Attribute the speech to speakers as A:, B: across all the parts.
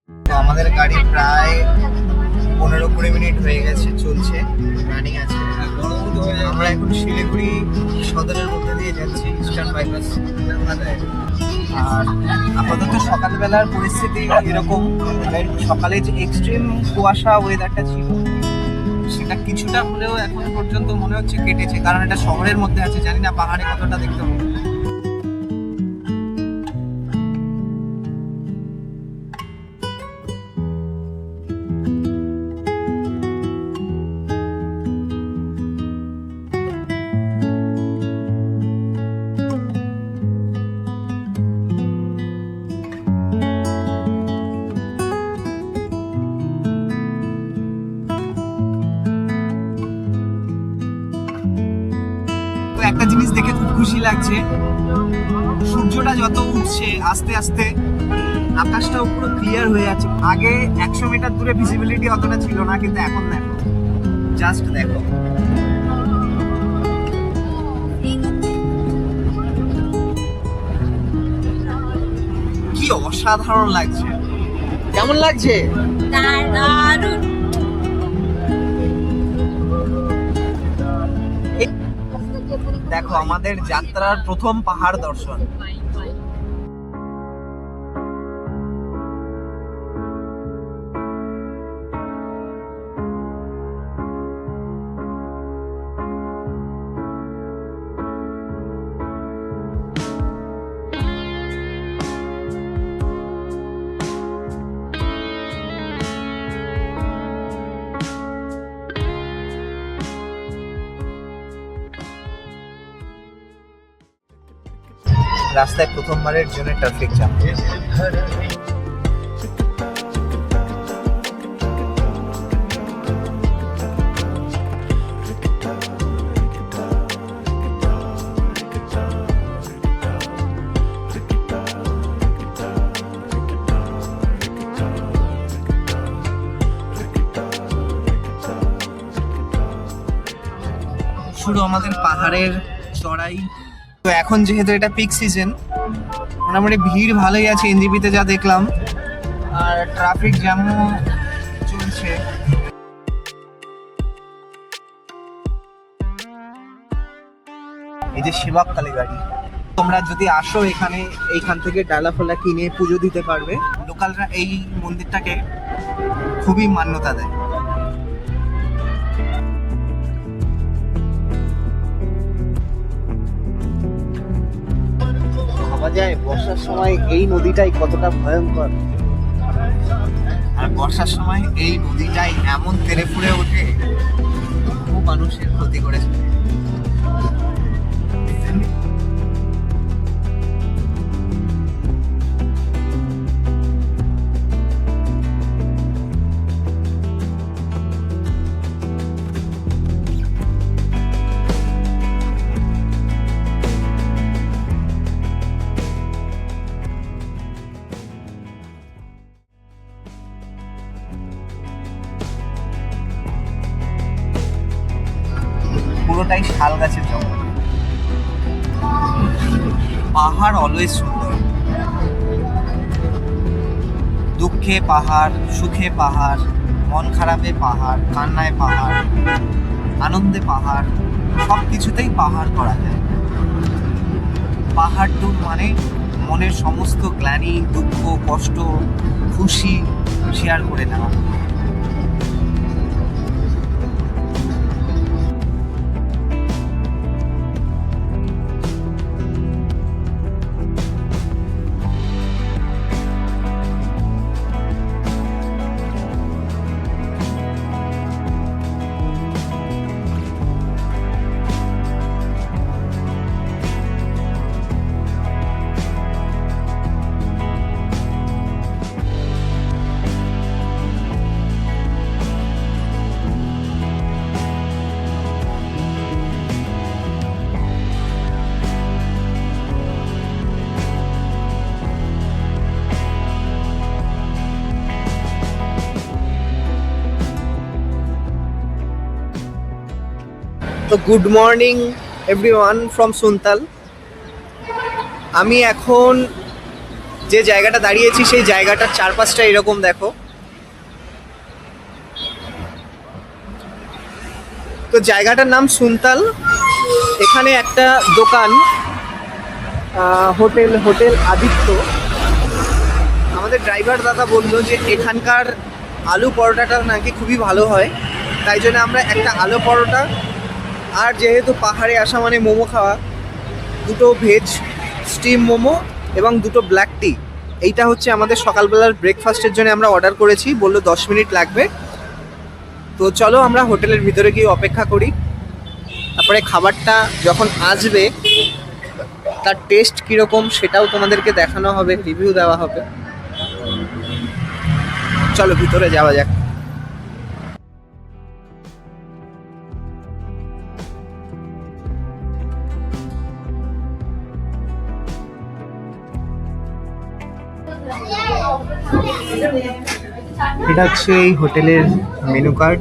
A: তো আমাদের গাড়ি প্রায় 15-20 মিনিট হয়ে গেছে, চলছে, রানিং আছে। আমরা এখন শিলিগুড়ি সদরের মধ্যে দিয়ে যাচ্ছি, ইস্টার্ন বাইপাস। আর আপাতত সকালবেলার পরিস্থিতি এরকম, সকালে যে এক্সট্রিম কুয়াশা ওয়েদারটা ছিল সেটা কিছুটা হলেও এখন পর্যন্ত মনে হচ্ছে কেটেছে, কারণ এটা শহরের মধ্যে আছে, জানি না পাহাড়ে কতটা দেখতে হবে। তো একটা জিনিস দেখে খুব খুশি লাগছে, সূর্যটা যত উঠছে আস্তে আস্তে আকাশটাও পুরো ক্লিয়ার হয়ে যাচ্ছে। আগে 100 মিটার দূরে ভিজিবিলিটি অতটা ছিল না, কিন্তু এখন দেখো, জাস্ট দেখো। কি অসাধারণ লাগছে, কেমন লাগছে?
B: দারুণ।
A: দেখো আমাদের যাত্রার প্রথম পাহাড় দর্শন। রাস্তায় প্রথমবারের জন্য ট্রাফিক জ্যাম। শুরু আমাদের পাহাড়ের চড়াই। তো এখন যেহেতু এটা পিক সিজন, মোটামুটি ভিড় ভালোই আছে এনজিপিতে যা দেখলাম, আর ট্রাফিক জ্যামও চলছে। এই যে শিবাব কালীবাড়ি, তোমরা যদি আসো এখানে, এইখান থেকে ডালা ফোলা কিনে পুজো দিতে পারবে। লোকালরা এই মন্দিরটাকে খুবই মান্যতা দেয়। ভাবা যায় বর্ষার সময় এই নদীটাই কতটা ভয়ঙ্কর, আর বর্ষার সময় এই নদীটাই এমন তেড়ে ফুড়ে ওঠে, বহু মানুষের ক্ষতি করেছে। পুরোটাই শাল গাছের জঙ্গল। পাহাড় অলওয়েজ সুন্দর, দুঃখে পাহাড়, সুখে পাহাড়, মন খারাপে পাহাড়, কান্নায় পাহাড়, আনন্দে পাহাড়, সব কিছুতেই পাহাড় করা যায়। পাহাড় ট্যুর মানে মনের সমস্ত গ্লানি, দুঃখ, কষ্ট, খুশি শেয়ার করে নেওয়া। তো গুড মর্নিং এভরিওয়ান ফ্রম সুনতাল। আমি এখন যে জায়গাটা দাঁড়িয়েছি সেই জায়গাটার চারপাশটা এরকম দেখো। তো জায়গাটার নাম সুনতাল। এখানে একটা দোকান, হোটেল আদিত্য। আমাদের ড্রাইভার দাদা বললো যে এখানকার আলু পরোটাটা নাকি খুবই ভালো হয়, তাই জন্য আমরা একটা আলু পরোটা, আর যেহেতু পাহাড়ে আসা মানে মোমো খাওয়া, দুটো ভেজ স্টিম মোমো এবং দুটো ব্ল্যাক টি, এইটা হচ্ছে আমাদের সকালবেলার ব্রেকফাস্টের জন্য আমরা অর্ডার করেছি। বললো 10 মিনিট লাগবে। তো চলো আমরা হোটেলের ভিতরে গিয়ে অপেক্ষা করি, তারপরে খাবারটা যখন আসবে তার টেস্ট কীরকম সেটাও তোমাদেরকে দেখানো হবে, রিভিউ দেওয়া হবে। চলো ভিতরে যাওয়া যাক। এটা হচ্ছে এই হোটেলের মেনু কার্ড।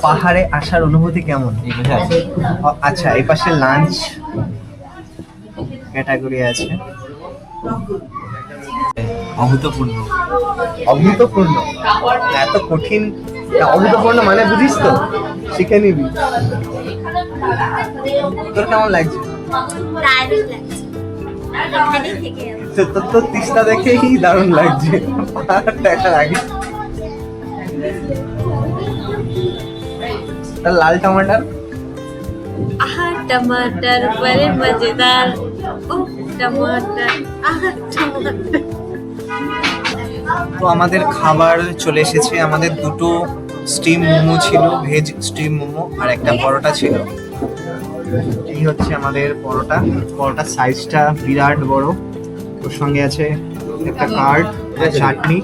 A: পাহাড়ে আসার অনুভূতি কেমন? আচ্ছা, এই পাশে লাঞ্চ ক্যাটাগরি আছে।
C: অভূতপূর্ণ।
A: অভূতপূর্ণ? এত কঠিন? অভূতপূর্ণ মানে বুঝিস তো, শিখে নিবি। তোর কেমন লাগছে?
B: দারুণ লাগছে। এখানেই থেকে যাবো।
A: তোর তো তিস্তা দেখেই দারুণ লাগছে, পাহাড় দেখার আগে। লাল টমাটার,
B: आहा टमाटर बड़े मजेदार। ओह टमाटर, आहा टमाटर।
A: তো আমাদের খাবার চলে এসেছে। আমাদের দুটো স্টিম মোমো ছিল, ভেজ স্টিম মোমো, আর একটা পরোটা ছিল। এই হচ্ছে আমাদের পরোটা। পরোটার সাইজটা বিরাট বড়। ওর সঙ্গে আছে একটা কার্ড, চাটনি।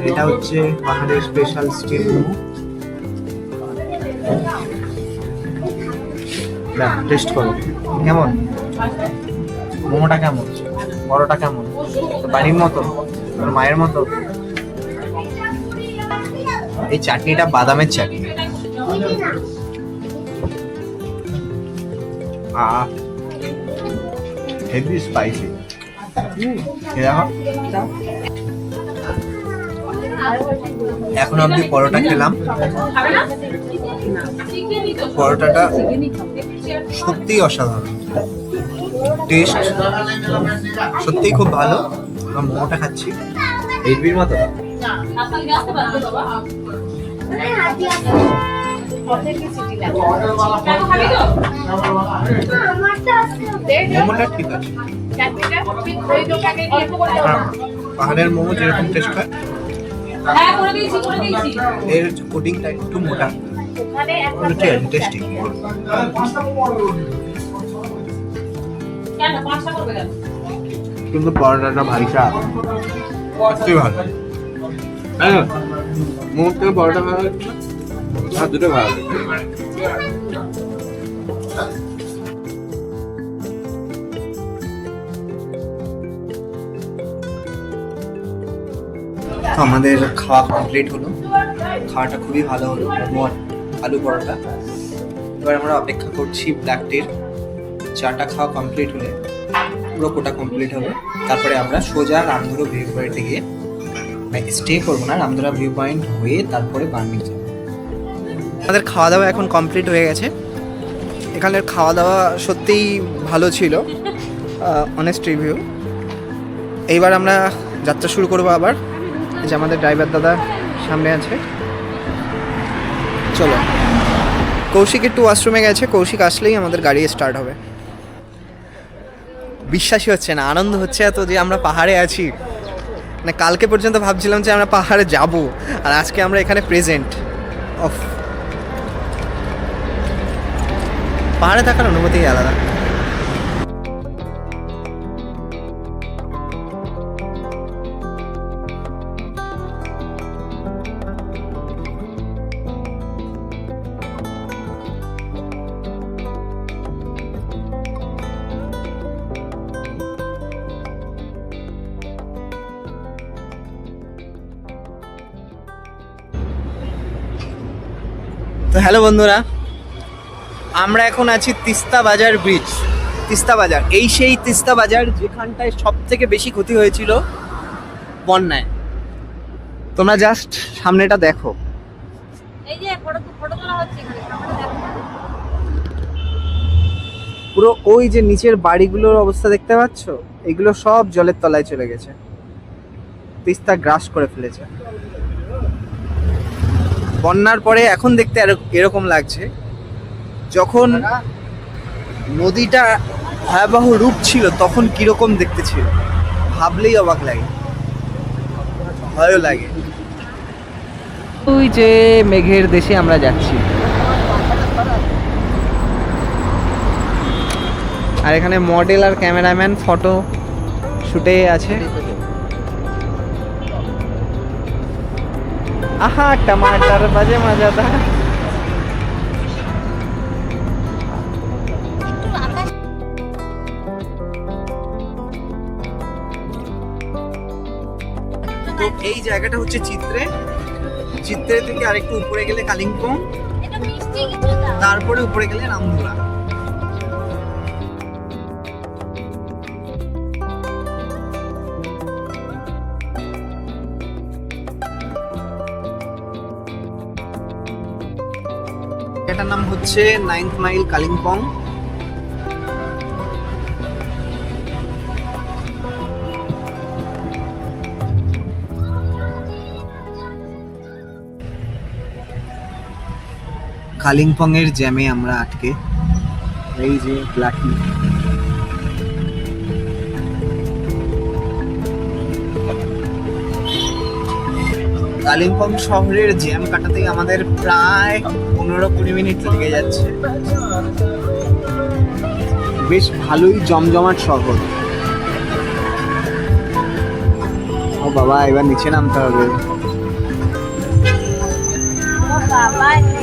A: এটা হচ্ছে পাহাড়ের স্পেশাল স্টিম মোমো। টেস্ট করো কেমন, মোমোটা কেমন, পরোটা কেমন? বাড়ির মতো, তোর মায়ের মতো। এই চাটনিটা বাদামের চাটনি। Heavy spicy. এখন অব্দি পরোটা খেলাম। পরোটাটা সত্যিই অসাধারণ, টেস্ট সত্যিই খুব ভালো। আমরা মোমোটা খাচ্ছি হেভির মতো। মোমোটা ঠিক আছে, পাহাড়ের মোমো যেরকম টেস্ট হয়, এর কোটিংটা একটু মোটা, টেস্টি। কিন্তু পরোটাটা ভাইসা সত্যি ভালো। মোমোর থেকে পরোটা ভালো লাগছে, আর দুটো ভালো লাগছে। তো আমাদের খাওয়া কমপ্লিট হলো। খাওয়াটা খুবই ভালো হলো, আলু পরোটা। এবার আমরা অপেক্ষা করছি ব্ল্যাক টির। চাটা খাওয়া কমপ্লিট হলে, পুরো কোটা কমপ্লিট হবে, তারপরে আমরা সোজা রামধুরা ভিউ পয়েন্টে গিয়ে স্টে করবো না, রামধুরা ভিউ পয়েন্ট হয়ে তারপরে বার্নিং যাবো। আমাদের খাওয়া দাওয়া এখন কমপ্লিট হয়ে গেছে। এখানের খাওয়া দাওয়া সত্যিই ভালো ছিল, অনেস্ট রিভিউ। এইবার আমরা যাত্রা শুরু করবো আবার। এই যে আমাদের ড্রাইভার দাদা সামনে আছে। চলো, কৌশিক একটু ওয়াশরুমে গেছে, কৌশিক আসলেই আমাদের গাড়ি স্টার্ট হবে। বিশ্বাসই হচ্ছে না, আনন্দ হচ্ছে এত যে আমরা পাহাড়ে আছি। মানে কালকে পর্যন্ত ভাবছিলাম যে আমরা পাহাড়ে যাব, আর আজকে আমরা এখানে প্রেজেন্ট। অফ, পাহাড়ে থাকার অনুভূতিই আলাদা। তো হ্যালো বন্ধুরা, আমরা এখন আছি তিস্তা বাজার ব্রিজ। তিস্তা বাজার, এই সেই তিস্তা বাজার যেখানটায় সব থেকে বেশি ক্ষতি হয়েছিল বন্যায়। তোমরা জাস্ট সামনেটা দেখো,
B: এই যে ফটো তোলা হচ্ছে এখানে, সামনে দেখো।
A: পুরো ওই যে নিচের বাড়িগুলোর অবস্থা দেখতে পাচ্ছ, এগুলো সব জলের তলায় চলে গেছে, তিস্তা গ্রাস করে ফেলেছে। বন্যার পরে এখন দেখতে এরকম লাগছে, যখন নদীটা ভয়াবহ রূপ ছিল তখন কিরকম দেখতে ছিল, ভাবলেই অবাক লাগে, ভয়ও লাগে। ওই যে মেঘের দেশে আমরা যাচ্ছি, আর এখানে মডেল আর ক্যামেরাম্যান ফটো শুটে আছে। আহা টমাটার বাজে মজাদার। তো এই জায়গাটা হচ্ছে চিত্রে থেকে আরেকটু উপরে গেলে কালিম্পং,
B: এটা মিষ্টি কিছু দাও।
A: তারপরে উপরে গেলে রামধুরা। এটার নাম হচ্ছে 9th মাইল কালিম্পং। কালিম্পং এর জ্যামে আমরা আটকে, এই যে ব্ল্যাকি। কালিম্পং শহরের জ্যাম কাটাতেই আমাদের প্রায় 15-20 মিনিট লেগে যাচ্ছে। বেশ ভালোই জমজমাট শহর। ও বাবা, এবার নিচে নামতে হবে।
B: ও বাবা রে।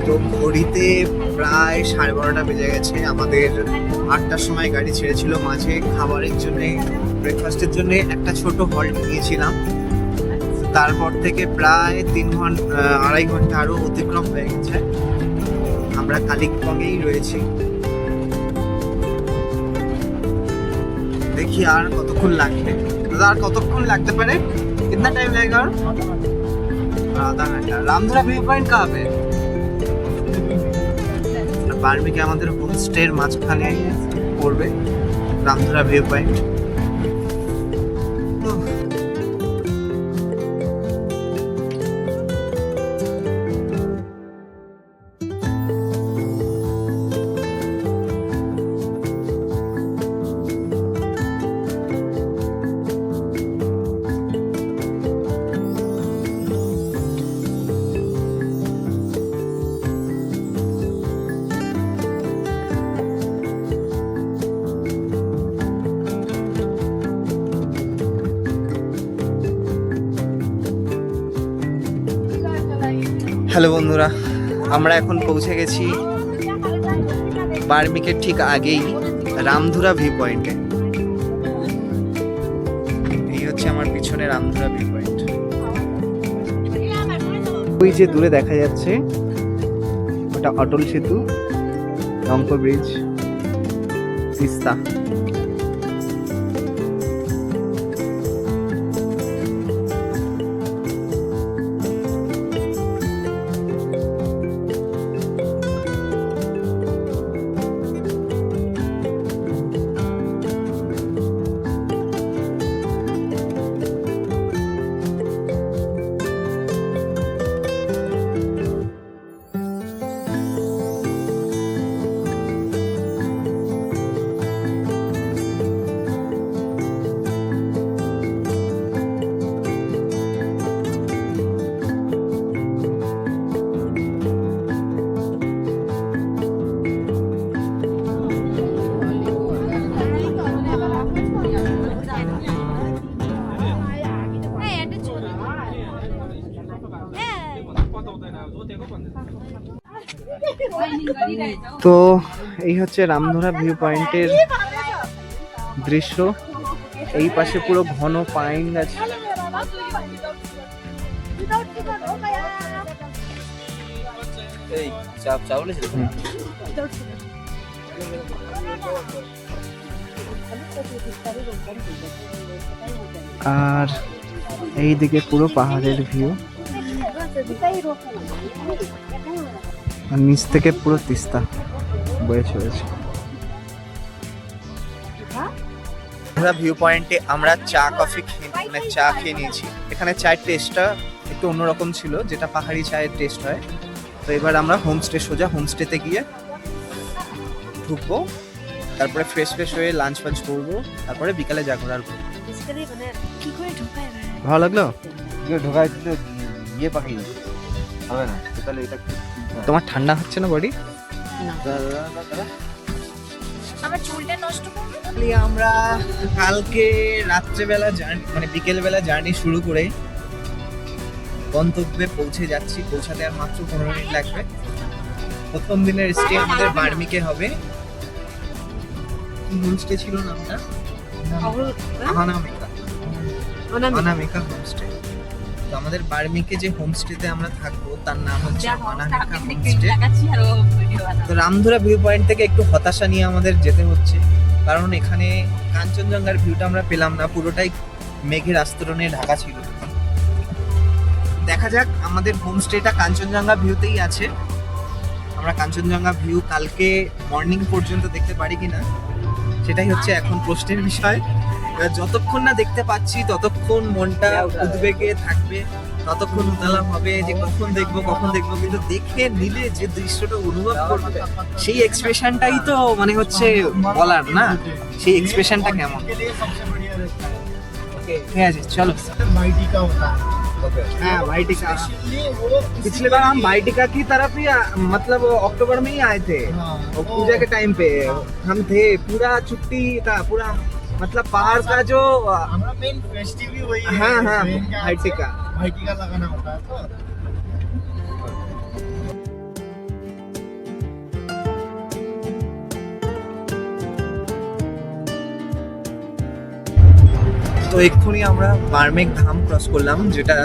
A: তো ঘড়িতে প্রায় 12:30 বেজে গেছে। আমাদের 8টার সময় গাড়ি ছেড়েছিল। মাঝে খাবারের জন্য, ব্রেকফাস্টের জন্য একটা ছোট হল্ট নিয়েছিলাম। তারপর থেকে প্রায় 2.5 ঘন্টা আরো অতিক্রম হয়ে গেছে। আমরা কালিম্পংয়েই রয়েছি। দেখি আর কতক্ষণ লাগবে। দাদা আর কতক্ষণ লাগতে পারে? कितना टाइम लगेगा? आधा घंटा। रामधुरा व्यू पॉइंट कहाँ पे? বার্মিকে আমাদের হোমস্টের মাঝখানে পড়বে রামধুরা ভিউ পয়েন্ট। হ্যালো বন্ধুরা, আমরা এখন পৌঁছে গেছি বার্মিকের ঠিক আগেই রামধুরা ভিউ পয়েন্টে। এই হচ্ছে আমার পিছনে রামধুরা ভিউ পয়েন্ট। ওই যে দূরে দেখা যাচ্ছে ওটা অটল সেতু, রংপুর ব্রিজ, তিস্তা। তো এই হচ্ছে রামধুরা ভিউ পয়েন্টের দৃশ্য। এই পাশে পুরো ঘন পাইন গাছ। এই চাপ চাপ বলেছিল
C: আর এইদিকে পুরো পাহাড়ের ভিউ, আর নিচ থেকে পুরো তিস্তা বয়ে চলেছে।
A: আমরা ভিউ পয়েন্টে আমরা চা কফি মানে চা খেয়ে নিয়েছি। এখানে চায়ের টেস্টটা একটু অন্যরকম ছিল, যেটা পাহাড়ি চায়ের টেস্ট হয়। তো এবার আমরা হোমস্টে সোজা হোমস্টেতে গিয়ে ঢুকবো, তারপরে ফ্রেশ হয়ে লাঞ্চ ফাঞ্চ করবো, তারপরে বিকালে জাগর আর
C: ভালো লাগলো?
A: ঢোকাই দিতে ইয়ে পাখি হবে না, তাহলে এটা
C: তোমার ঠান্ডা হচ্ছে না বডি?
B: আমার চুলটা নষ্ট করবে।
A: আমরা কালকে রাত্রেবেলা মানে বিকেলবেলা জার্নি শুরু করে গন্তব্যে পৌঁছে যাচ্ছি। পৌঁছাতে আর মাত্র 15 মিনিট লাগবে। প্রথম দিনের স্টে আমাদের বার্মিকে হবে। কি হোমস্টে ছিল নামটা? অনামিকা হোমস্টে। তো আমাদের বার্মিকে যে হোমস্টেতে আমরা থাকবো তার নাম হচ্ছে অনামিকা হোমস্টে। তো রামধুরা ভিউ পয়েন্ট থেকে একটু হতাশা নিয়ে আমাদের যেতে হচ্ছে, কারণ এখানে কাঞ্চনজঙ্ঘার ভিউটা আমরা পেলাম না, পুরোটাই মেঘের আস্তরণে ঢাকা ছিল। দেখা যাক, আমাদের হোমস্টেটা কাঞ্চনজঙ্ঘা ভিউতেই আছে। আমরা কাঞ্চনজঙ্ঘা ভিউ কালকে মর্নিং পর্যন্ত দেখতে পারি কিনা সেটাই হচ্ছে এখন প্রশ্নের বিষয়। এবার যতক্ষণ না দেখতে পাচ্ছি ততক্ষণ মনটা উদ্বেগে থাকবে, ততক্ষণ উতালাম হবে যে কখন দেখবো। কিন্তু দেখে নিলে যে দৃশ্যটা অনুভব করবে সেই এক্সপ্রেশনটাই তো মানে হচ্ছে বলার না, সেই এক্সপ্রেশনটা কেমন। ঠিক আছে, চলো।
C: हाँ भाई टीका, पिछली बार हम भाई टीका की तरफ ही मतलब अक्टूबर में ही आए थे। और पूजा के टाइम पे हम थे, पूरा छुट्टी था, पूरा मतलब पहाड़ का जो
D: हमारा मेन फेस्टिव ही वही है।
C: हाँ
D: भाई
C: भाई
D: टीका लगाना होता है। तो
A: তো এক্ষুনি আমরা বার্মেক ধাম ক্রস করলাম, যেটা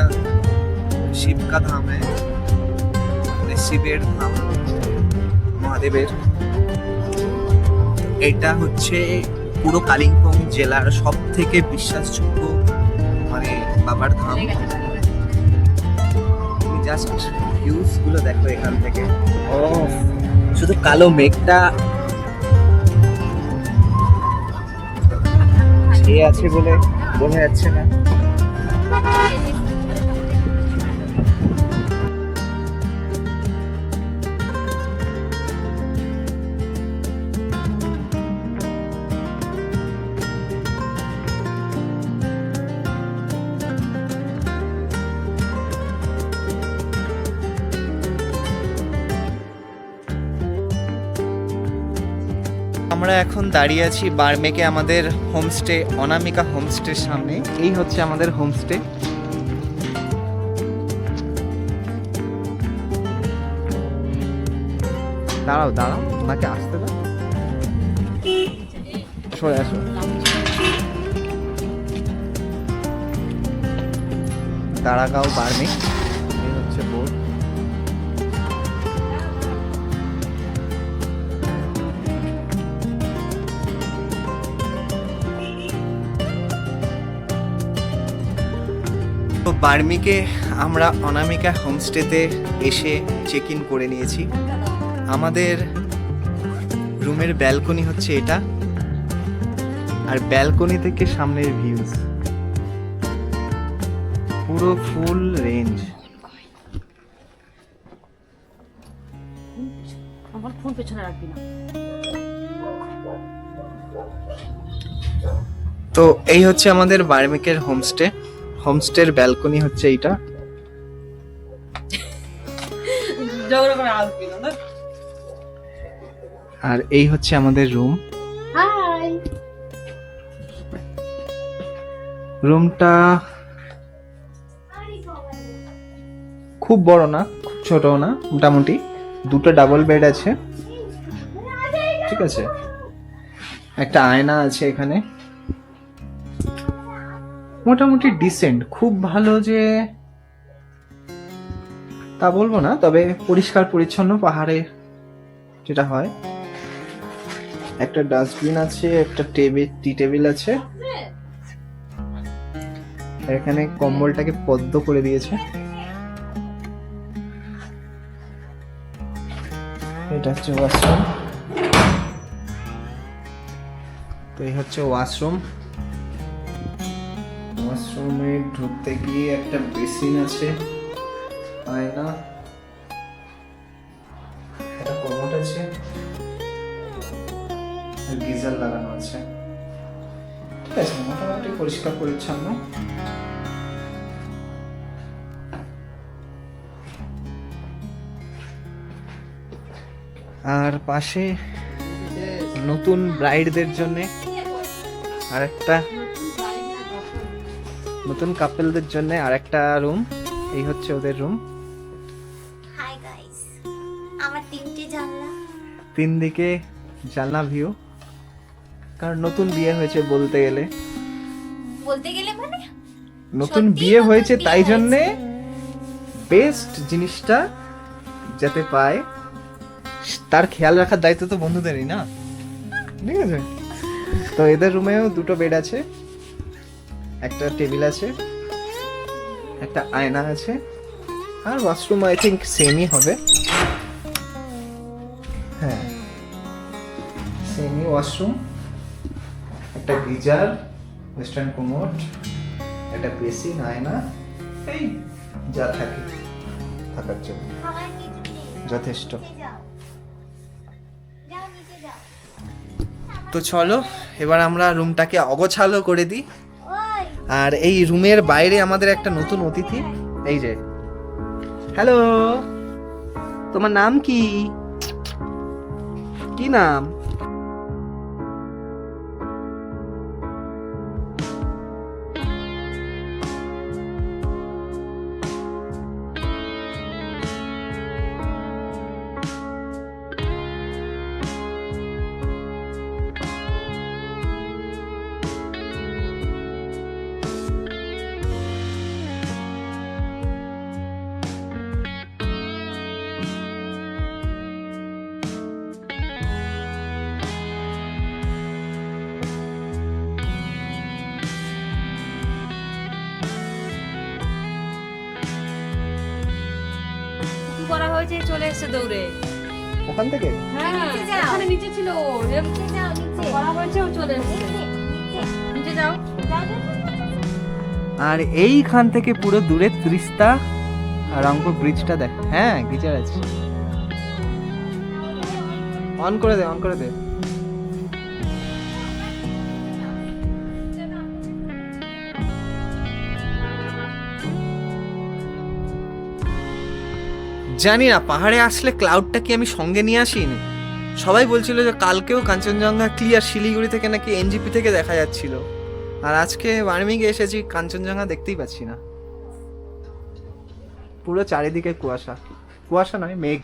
A: শিব কা ধাম মানে শিবের ধাম, মহাদেবের। এটা হচ্ছে পুরো কালিম্পং জেলার সব থেকে বিশ্বাসযোগ্য মানে বাবার ধাম। তুমি জাস্ট ভিউজ গুলো দেখো এখান থেকে। ও শুধু কালো মেঘটা ছেয়ে আছে বলে বোঝা যাচ্ছে না। আমরা এখন দাঁড়িয়ে আছি বার্মেকে আমাদের হোমস্টে অনামিকা হোমস্টের সামনে। এই হচ্ছে আমাদের হোমস্টে।
C: দাঁড়াও ওনাকে আসতে দাও, সরে আসো। দাঁড়াগাঁও বার্মেক, এই হচ্ছে বোর্ড।
A: তো বার্মিকে আমরা অনামিকা হোমস্টেতে এসে চেক ইন করে নিয়েছি। আমাদের রুমের ব্যালকনি হচ্ছে এটা,
C: আর ব্যালকনি থেকে সামনের ভিউজ পুরো ফুল রেঞ্জ।
B: আমার ফোন পেছনে রাখবি না।
A: তো এই হচ্ছে আমাদের বার্মিকের হোমস্টে। হোমস্টের ব্যালকনি হচ্ছে এইটা।
C: আর এই হচ্ছে আমাদের রুম।
B: হাই।
C: রুমটা খুব বড় না, খুব ছোট না, মোটামুটি। দুটো ডাবল বেড আছে, ঠিক আছে। একটা আয়না আছে এখানে। মোটামুটি ডিসেন্ট, খুব ভালো যে তা বলবো না, তবে পরিষ্কার পরিচ্ছন্ন পাহাড়ে যেটা হয়। একটা ডাস্টবিন আছে, একটা টি টেবিল আছে, আর এখানে কম্বলটাকে পদ্ম করে দিয়েছে। এটা হচ্ছে ওয়াশরুম। তো এই হচ্ছে ওয়াশরুম। ওয়াশরুমে ঢুকতে গিয়ে একটা বেসিন আছে, আয়না, একটা কমোড আছে, গিজার লাগানো আছে। ঠিক আছে, মোটামুটি পরিষ্কার পরিচ্ছন্ন। আর পাশে নতুন ব্রাইডদের জন্য আরেকটা, নতুন কাপলদের জন্য আরেকটা রুম। এই হচ্ছে ওদের রুম।
E: হাই গাইস, আমার 3টে জানলা,
C: 3 দিকে জানলা ভিউ। কারণ নতুন বিয়ে হয়েছে বলতে গেলে,
E: মানে
C: নতুন
E: সত্যি
C: বিয়ে
E: নতুন
C: হয়েছে,
E: বিয়ে
C: তাই
E: হয়েছে।
C: জন্যে বেস্ট জিনিসটা যাতে পায় তার খেয়াল রাখার দায়িত্ব তো বন্ধুদেরই না, ঠিক আছে? তো এদের রুমেও 2টো বেড আছে, একটা টেবিল আছে, একটা আয়না আছে, আর ওয়াশরুম আই থিঙ্ক সেমই হবে। হ্যাঁ, সেমি ওয়াশরুম, একটা গিজার, ওয়েস্টার্ন কোমোড, একটা বেসিন, আয়না, এই যা থাকে থাকার জন্য
E: খাবার কিছু নেই,
C: যথেষ্ট।
E: নিচে যাও, যাও নিচে যাও।
C: তো চলো এবার আমরা রুমটাকে অগোছালো করে দিই।
E: ওই
C: আর এই রুমের বাইরে আমাদের একটা নতুন অতিথি, এই যে। হ্যালো, তোমার নাম কি? কি নাম?
B: কি করা হয়েছে, চলে এসেছে দৌড়ে।
C: ওখান থেকে?
B: হ্যাঁ,
E: নিচে যাও।
B: এখানে নিচে ছিল ও,
E: নিচে যাও, নিচে
B: করা হয়েছে, ও চলে এসেছে।
E: নিচে
B: নিচে যাও।
E: যাও, যাও, যাও।
C: আর এইখান থেকে পুরো দূরে তিস্তা আর রংপুর ব্রিজটা দেখ। হ্যাঁ, গিজার আছে, অন করে দে, অন করে দে। জানি না পাহাড়ে আসলে ক্লাউডটা কি আমি সঙ্গে নিয়ে আসিনি। সবাই বলছিল যে কালকেও কাঞ্চনজঙ্ঘা ক্লিয়ার, শিলিগুড়ি থেকে নাকি এনজিপি থেকে দেখা যাচ্ছিল, আর আজকে বার্মিংয়ে এসেছি, কাঞ্চনজঙ্ঘা দেখতেই পাচ্ছি না। পুরো চারিদিকে কুয়াশা, কুয়াশা নয় মেঘ।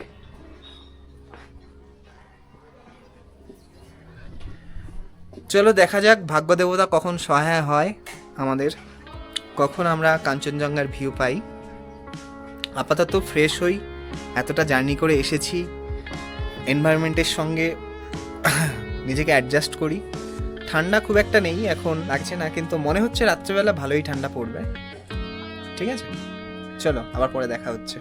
C: চলো দেখা যাক ভাগ্য দেবতা কখন সহায় হয় আমাদের, কখন আমরা কাঞ্চনজঙ্ঘার ভিউ পাই। আপাতত ফ্রেশ হই, এতটা জার্নি করে এসেছি, এনভায়রনমেন্টের সঙ্গে নিজেকে অ্যাডজাস্ট করি। ঠান্ডা খুব একটা নেই এখন, লাগছে না, কিন্তু মনে হচ্ছে রাত্রেবেলা ভালোই ঠান্ডা পড়বে। ঠিক আছে, চলো আবার পরে দেখা হচ্ছে।